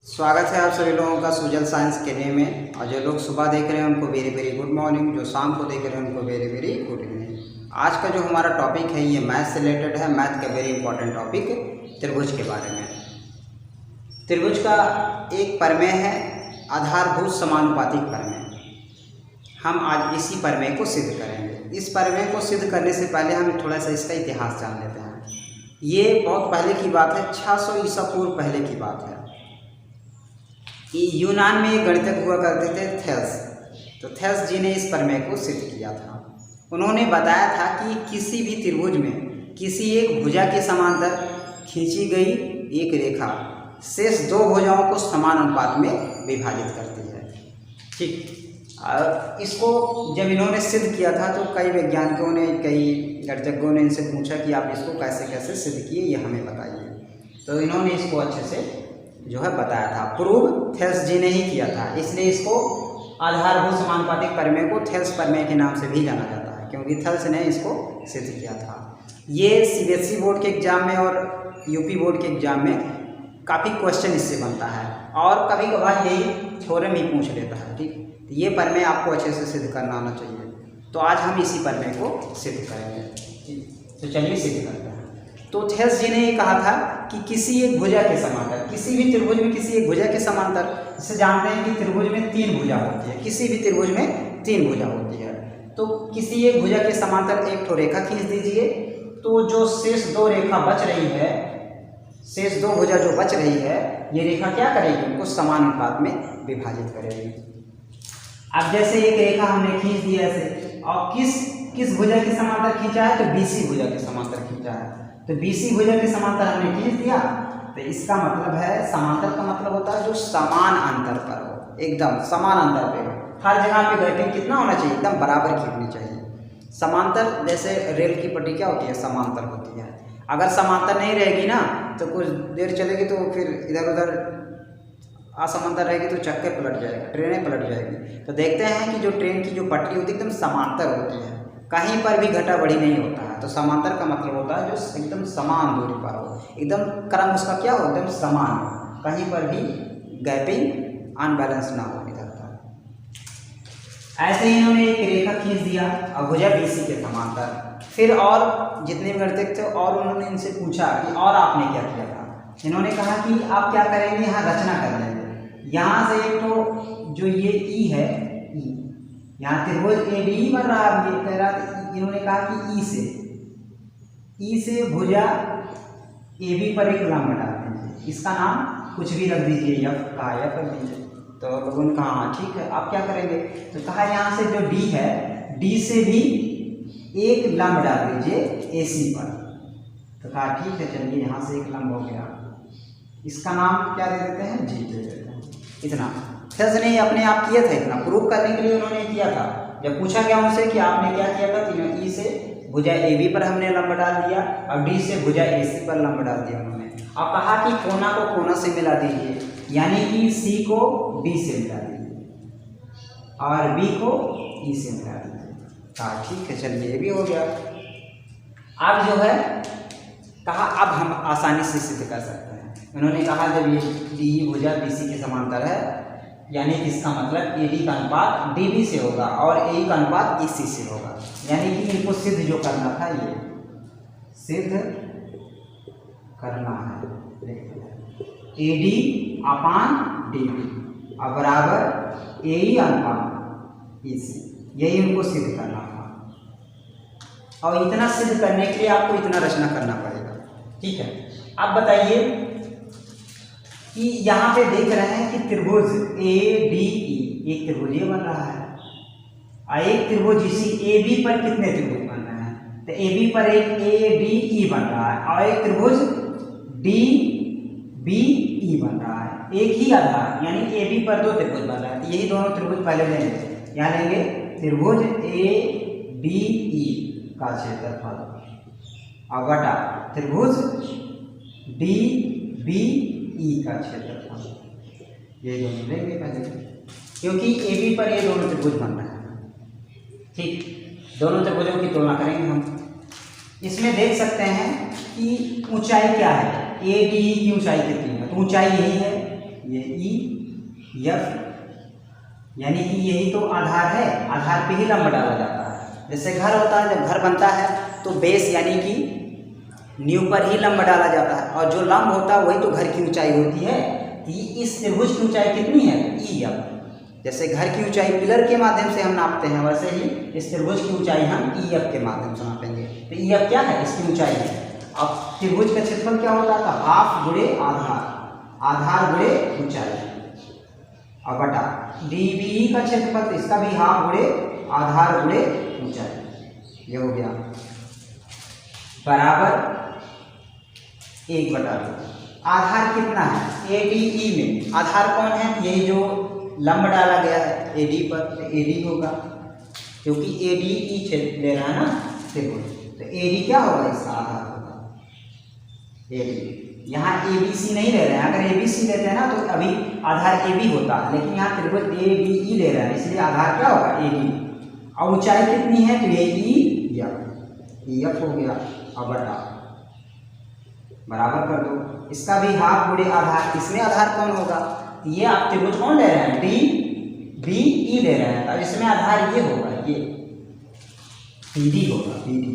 स्वागत है आप सभी लोगों का सुजल साइंस केरियर में। और जो लोग सुबह देख रहे हैं उनको वेरी वेरी गुड मॉर्निंग, जो शाम को देख रहे हैं उनको वेरी वेरी गुड इवनिंग। आज का जो हमारा टॉपिक है ये मैथ से रिलेटेड है। मैथ का वेरी इंपॉर्टेंट टॉपिक त्रिभुज के बारे में। त्रिभुज का एक प्रमेय है आधारभूत समानुपातिक प्रमेय। हम आज इसी प्रमेय को सिद्ध करेंगे। इस प्रमेय को सिद्ध करने से पहले हम थोड़ा सा इसका इतिहास जान लेते हैं। ये बहुत पहले की बात है, 600 ईसा पूर्व पहले की बात है। यूनान में एक गणितज्ञ हुआ करते थे थेल्स। तो थेल्स जी ने इस प्रमेय को सिद्ध किया था। उन्होंने बताया था कि किसी भी त्रिभुज में किसी एक भुजा के समांतर खींची गई एक रेखा शेष दो भुजाओं को समान अनुपात में विभाजित करती है। ठीक, और इसको जब इन्होंने सिद्ध किया था तो कई वैज्ञानिकों ने, कई गणितज्ञों ने इनसे पूछा कि आप इसको कैसे कैसे सिद्ध किए, ये हमें बताइए। तो इन्होंने इसको अच्छे से जो है बताया था। प्रूव थेल्स जी ने ही किया था, इसलिए इसको आधारभूत समानुपातिक प्रमेय को थेल्स प्रमेय के नाम से भी जाना जाता है, क्योंकि थेल्स ने इसको सिद्ध किया था। ये सीबीएसई बोर्ड के एग्जाम में और यूपी बोर्ड के एग्जाम में काफ़ी क्वेश्चन इससे बनता है, और कभी कभार यही थ्योरम ही पूछ लेता है। ठीक, तो ये प्रमेय आपको अच्छे से सिद्ध करना आना चाहिए। तो आज हम इसी प्रमेय को सिद्ध करेंगे। तो चलिए सिद्ध करते हैं। तो थेल्स जी ने ये कहा था कि किसी एक भुजा के समांतर, किसी भी त्रिभुज में किसी एक भुजा के समांतर, जिसे जानते हैं कि त्रिभुज में तीन भुजा होती है, किसी भी त्रिभुज में तीन भुजा होती है। तो किसी एक भुजा के समांतर एक ठो रेखा खींच दीजिए। तो जो शेष दो रेखा बच रही है, शेष दो भुजा जो बच रही है, ये रेखा क्या करेगी, उनको समान अनुपात में विभाजित करेगी। अब जैसे एक रेखा हमने खींच दिया ऐसे, और किस भुजा के समांतर खींचा है, तो बीसी भुजा के समांतर खींचा है। तो बीसी भुजा के समांतर हमने खींच दिया। तो इसका मतलब है, समांतर का मतलब होता है जो समान अंतर पर हो, एकदम समान अंतर पे हो। हर जगह पे ग्रेटिंग कितना होना चाहिए, एकदम बराबर खींचनी चाहिए। समांतर जैसे रेल की पट्टी क्या होती है, समांतर होती है। अगर समांतर नहीं रहेगी ना तो कुछ देर चलेगी तो फिर इधर उधर असमांतर रहेगी तो चक्के पलट जाएगा, ट्रेनें पलट जाएगी। तो देखते हैं कि जो ट्रेन की जो पटरी होती है एकदम समांतर होती है, कहीं पर भी घटा बढ़ी नहीं होता है। तो समांतर का मतलब होता है जो एकदम समान दूरी पर हो, एकदम क्रम उसका क्या हो, एकदम समान हो, कहीं पर भी गैपिंग अनबैलेंस ना हो इधर का। ऐसे ही इन्होंने एक रेखा खींच दिया और भुजा बीसी के समांतर। फिर और जितने भी गणितज्ञ थे और उन्होंने इनसे पूछा कि और आपने क्या किया था। इन्होंने कहा कि आप क्या करेंगे, यहाँ रचना कर लेंगे। यहाँ से एक तो जो ये ई है, ई यहाँ त्रिभुज ए डी बन रहा है। ये कह रहा था, इन्होंने कहा कि ई से भुजा ए बी पर एक लंब डाल दीजिए। इसका नाम कुछ भी रख दीजिए, एफ का एफ रख दीजिए। तो लोगों ने कहा हाँ ठीक है, आप क्या करेंगे। तो कहा यहाँ से जो डी है, डी से भी एक लंब डाल दीजिए ए सी पर। तो कहा ठीक है, चलिए यहाँ से एक लंब हो गया, इसका नाम क्या दे देते हैं, जी दे देते हैं। इतना थेल्स ने अपने आप किया था, इतना प्रूव करने के लिए उन्होंने किया था। जब पूछा गया उनसे कि आपने क्या किया था, तो ई से भुजा ए बी पर हमने लंब डाल दिया और डी से भुजा ए सी पर लंब डाल दिया उन्होंने। और कहा कि कोना को कोना से मिला दीजिए, यानी कि सी को डी से मिला दीजिए और बी को ई से मिला दीजिए। कहा ठीक है, चलिए ये भी हो गया। अब जो है कहा अब हम आसानी से सिद्ध कर सकते हैं। उन्होंने कहा जब ये डी भुजा बी सी के समांतर है, यानी कि इसका मतलब ए डी का अनुपात डी बी से होगा और ए का अनुपात ई सी से होगा। यानी कि इनको सिद्ध जो करना था, ये सिद्ध करना है A D upon D B और बराबर ए ई अनुपात ई सी, यही उनको सिद्ध करना था। और इतना सिद्ध करने के लिए आपको इतना रचना करना पड़ेगा। ठीक है, अब बताइए कि यहाँ पे देख रहे हैं कि त्रिभुज ए डी ई, एक त्रिभुज ये बन रहा है और एक त्रिभुज इसी ए बी पर कितने त्रिभुज बन रहे हैं, तो ए बी पर एक ए डी ई बन रहा है और एक त्रिभुज डी बी ई बन रहा है। एक ही आधार, यानी ए बी पर दो त्रिभुज बन रहा है। तो यही दोनों त्रिभुज पहले लेंगे। यहाँ लेंगे त्रिभुज ए डी ई का क्षेत्रफल और बटा त्रिभुज डी बी ई का क्षेत्रफल, ये दोनों लेंगे पहले, क्योंकि ए बी पर ये दोनों त्रिभुज बन रहे हैं। ठीक, दोनों त्रिभुजों की तुलना करेंगे हम। इसमें देख सकते हैं कि ऊंचाई क्या है, ए डी ई की ऊंचाई कितनी है, तो ऊंचाई यही है, ये ई एफ, यानी कि यही तो आधार है, आधार पे ही लंब डाला जाता है। जैसे घर होता है, जब घर बनता है तो बेस यानी कि नींव पर ही लंब डाला जाता है, और जो लंब होता है वही तो घर की ऊंचाई होती है। इस त्रिभुज की ऊंचाई कितनी है, ई एफ। जैसे घर की ऊंचाई पिलर के माध्यम से हम नापते हैं, वैसे ही इस त्रिभुज की ऊंचाई हम ई एफ के माध्यम से नापेंगे। तो ई एफ क्या है, इसकी ऊंचाई है। अब त्रिभुज का क्षेत्रफल क्या होता था, हाफ गुणे आधार, आधार गुणे ऊंचाई, और बटा डीबी का क्षेत्रफल, तो इसका भी हाफ गुणे आधार गुणे ऊंचाई, ये हो गया बराबर 1/2। आधार कितना है, एडीई में आधार कौन है, यही जो लंब डाला गया है एडी पर, तो एडी होगा, क्योंकि एडीई क्षेत्र ले रहा है ना त्रिभुज, तो एडी क्या होगा, इसका आधार होगा एडी। यहाँ एबीसी नहीं ले रहे हैं, अगर एबीसी लेते हैं ना तो अभी आधार एबी होता, लेकिन यहाँ त्रिभुज एडीई ले रहा है, इसलिए आधार क्या होगा, एडी। और ऊंचाई कितनी है, तो ये ई एफ हो गया, और बटा बराबर कर दो, इसका भी हाफ गुणे आधार, इसमें आधार कौन होगा, ये आप त्रिभुज कौन ले रहे हैं, डी बी ई ले रहे हैं, अब इसमें आधार ये होगा, ये पीडी होगा, पीडी।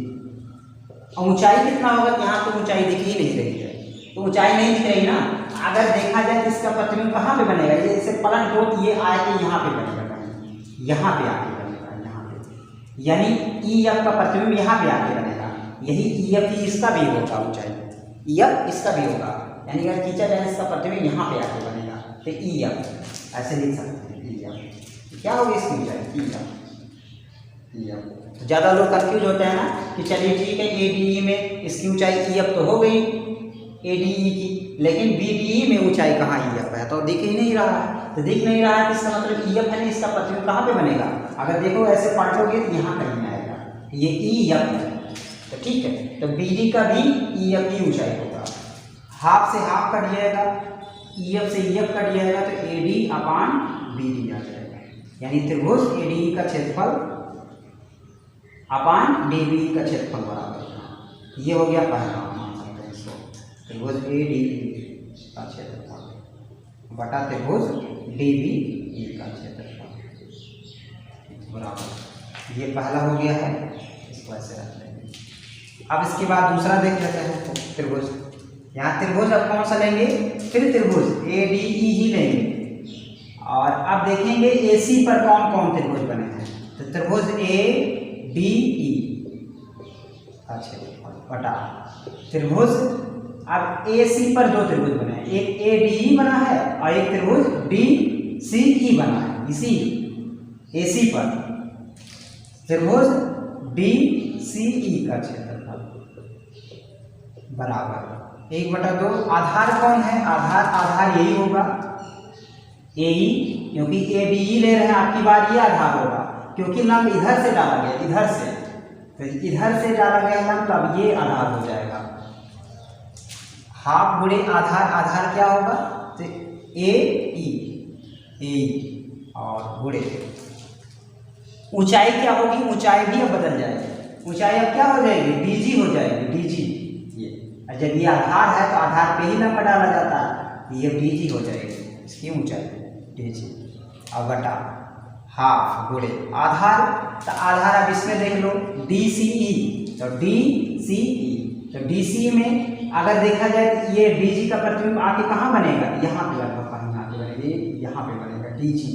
और ऊंचाई कितना होगा, यहाँ तो ऊंचाई दिख ही नहीं रही है, तो ऊंचाई नहीं दिख रही ना, अगर देखा जाए तो इसका प्रतिबिंब कहाँ पे बनेगा, ये जैसे पलट हो तो ये आके यहाँ पे बनेगा, यहाँ पे आके बनेगा, यहाँ पे, यानी ई एफ का प्रतिबिंब यहाँ पे आके बनेगा, यही ई एफ इसका भी होगा, ऊंचाई ई एफ इसका भी होगा, यानी अगर खींचा जाए इसका प्रतिबिंब यहाँ पे आके बनेगा, तो ई एफ ऐसे लिख सकते हैं, ई एफ क्या होगी इसकी ऊंचाई, ई एफ, ई एफ। तो ज़्यादा लोग कंफ्यूज होते हैं ना कि चलिए ठीक है, एडीई में इसकी ऊंचाई ई एफ तो हो गई एडीई की, लेकिन बीडीई में ऊंचाई कहाँ ई एफ है, तो दिख ही नहीं रहा है, तो दिख नहीं रहा है, इसका मतलब ई एफ है, इसका प्रतिबिंब कहाँ पे बनेगा, अगर देखो ऐसे पलटोगे तो यहाँ कहीं आएगा, ये ई एफ है, तो ठीक है, तो बीडी का भी ई एफ की ऊंचाई होगा, हाफ से हाफ कट जाएगा, ई एफ से ई एफ कट जाएगा, तो A D upon B D आ जाएगा, यानी त्रिभुज ए डी का क्षेत्रफल अपान डी बी का क्षेत्रफल बराबर, ये हो गया पहला, मान सकते हैं इसको, त्रिभुज ए डी का क्षेत्रफल बटा त्रिभुज डी बी ई का क्षेत्रफल बराबर, ये पहला हो गया है, इसको ऐसे रख लेंगे। अब इसके बाद दूसरा देख लेते हैं, त्रिभुज, यहाँ त्रिभुज अब कौन सा लेंगे, फिर त्रिभुज ए डी ई ही लेंगे, और अब देखेंगे ए सी पर कौन कौन त्रिभुज बने हैं, तो त्रिभुज ए डी ई, अच्छा बटा त्रिभुज, अब ए सी पर दो त्रिभुज बने हैं, एक ए डी ई बना है और एक त्रिभुज डी सी ई बना है, इसी ए सी पर त्रिभुज डी सी ई का क्षेत्रफल बराबर 1/2। आधार कौन है, आधार यही होगा, ए ई, क्योंकि ए डी ई ले रहे हैं, आपकी बार ये आधार होगा, क्योंकि लंब इधर से डाला गया, इधर से, तो इधर से डाला गया लंब, तब ये आधार हो जाएगा, हाफ गुणे आधार, आधार क्या होगा, तो ए ई और गुणे ऊंचाई क्या होगी, ऊंचाई भी अब बदल जाएगी, ऊंचाई अब क्या हो जाएगी, डीजी हो जाएगी, डीजी, ये जब ये आधार है तो आधार पे ही लंब डाला जाता है, ये डीजी हो जाएगी, इसकी ऊंचाई डीजी, और बटा हाफ गुणे आधार, तो आधार अब इसमें देख लो डी सी ई, तो डी सी ई, तो डी सी में अगर देखा जाए तो ये डी जी का प्रतिबिंब आके कहाँ बनेगा, यहाँ पे लगभग कहीं आके बनेगा, यहाँ पे बनेगा डी जी,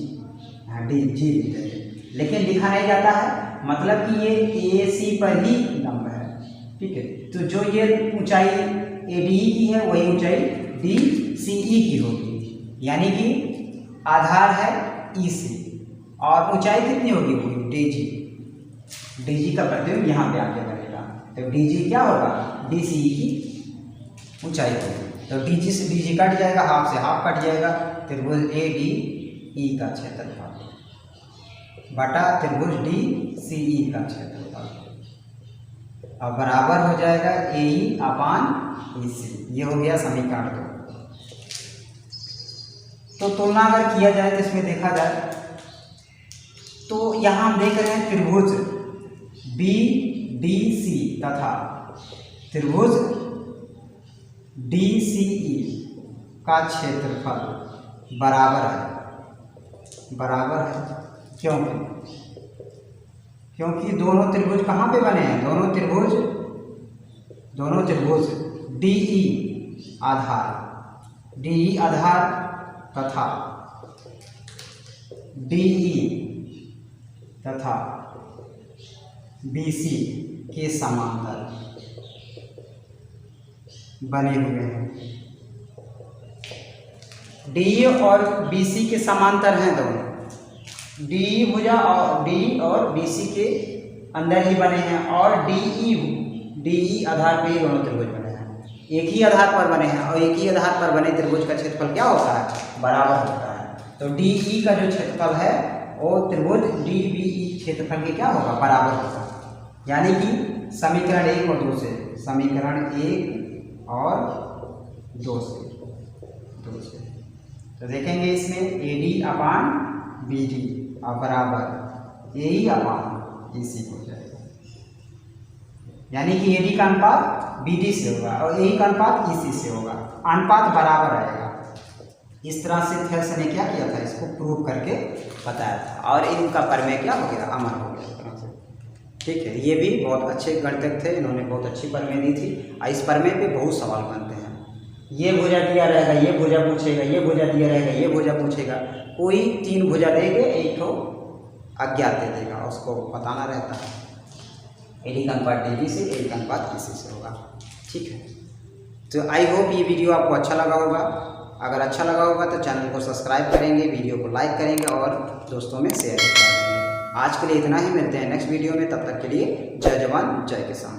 यहाँ डी जी लिखेंगे, लेकिन लिखा नहीं जाता है, मतलब कि ये ए सी पर ही लंब है, ठीक है, तो जो ये ऊंचाई ए डी ई की है वही ऊंचाई डी सी ई की होगी, यानी कि आधार है ई सी, और ऊंचाई कितनी होगी, डी जी, डी जी का प्रतिबिंब यहाँ पे आके बनेगा, तो डी जी क्या होगा, डी सी ई की ऊंचाई होगी, तो डी जी से डी जी कट जाएगा, हाफ से हाफ कट जाएगा, त्रिभुज ए डी ई का क्षेत्रफल बटा त्रिभुज डी सी ई का क्षेत्रफल, अब बराबर हो जाएगा ए ई अपान ई सी, ये हो गया समीकरण 2। तो तुलना अगर किया जाए तो इसमें देखा जाए तो यहाँ हम देख रहे हैं त्रिभुज बी डी सी तथा त्रिभुज डी सी ई का क्षेत्रफल बराबर है, बराबर है। क्योंकि दोनों त्रिभुज कहाँ पे बने हैं, दोनों त्रिभुज DE आधार तथा DE तथा BC के समांतर बने हुए हैं। DE और BC के समांतर हैं दोनों, DE भुजा और DE और BC के अंदर ही बने हैं, और DE आधार पे ही दोनों त्रिभुज बने हैं, एक ही आधार पर बने हैं, और एक ही आधार पर बने त्रिभुज का क्षेत्रफल क्या होता है, बराबर होता है। तो DE का जो क्षेत्रफल है वो त्रिभुज DBE क्षेत्रफल के क्या होगा, बराबर होगा। यानी कि समीकरण 1 और 2 से, समीकरण 1 और 2 से तो देखेंगे इसमें AD अपान BD और बराबर AE अपान EC हो जाएगा। यानी कि AD का अनुपात BD से होगा और AE का अनुपात EC से होगा, अनुपात बराबर आएगा। इस तरह से थेल्स ने क्या किया था, इसको प्रूव करके बताया था, और इनका प्रमेय क्या हो गया, अमर हो गया इस तरह से। ठीक है, ये भी बहुत अच्छे गणितज्ञ थे, इन्होंने बहुत अच्छी प्रमेय दी थी। इस प्रमेय पे बहुत सवाल बनते हैं, ये भुजा दिया रहेगा, ये भुजा पूछेगा, ये भुजा दिया रहेगा, ये भुजा पूछेगा, कोई 3 भुजा देगा, एक तो अज्ञात दे देगा, उसको बताना रहता है। AD का अनुपात DB से, AE का अनुपात EC से होगा। ठीक है, तो आई होप ये वीडियो आपको अच्छा लगा होगा। अगर अच्छा लगा होगा तो चैनल को सब्सक्राइब करेंगे, वीडियो को लाइक करेंगे और दोस्तों में शेयर करेंगे। आज के लिए इतना ही, मिलते हैं नेक्स्ट वीडियो में, तब तक के लिए जय जवान जय किसान।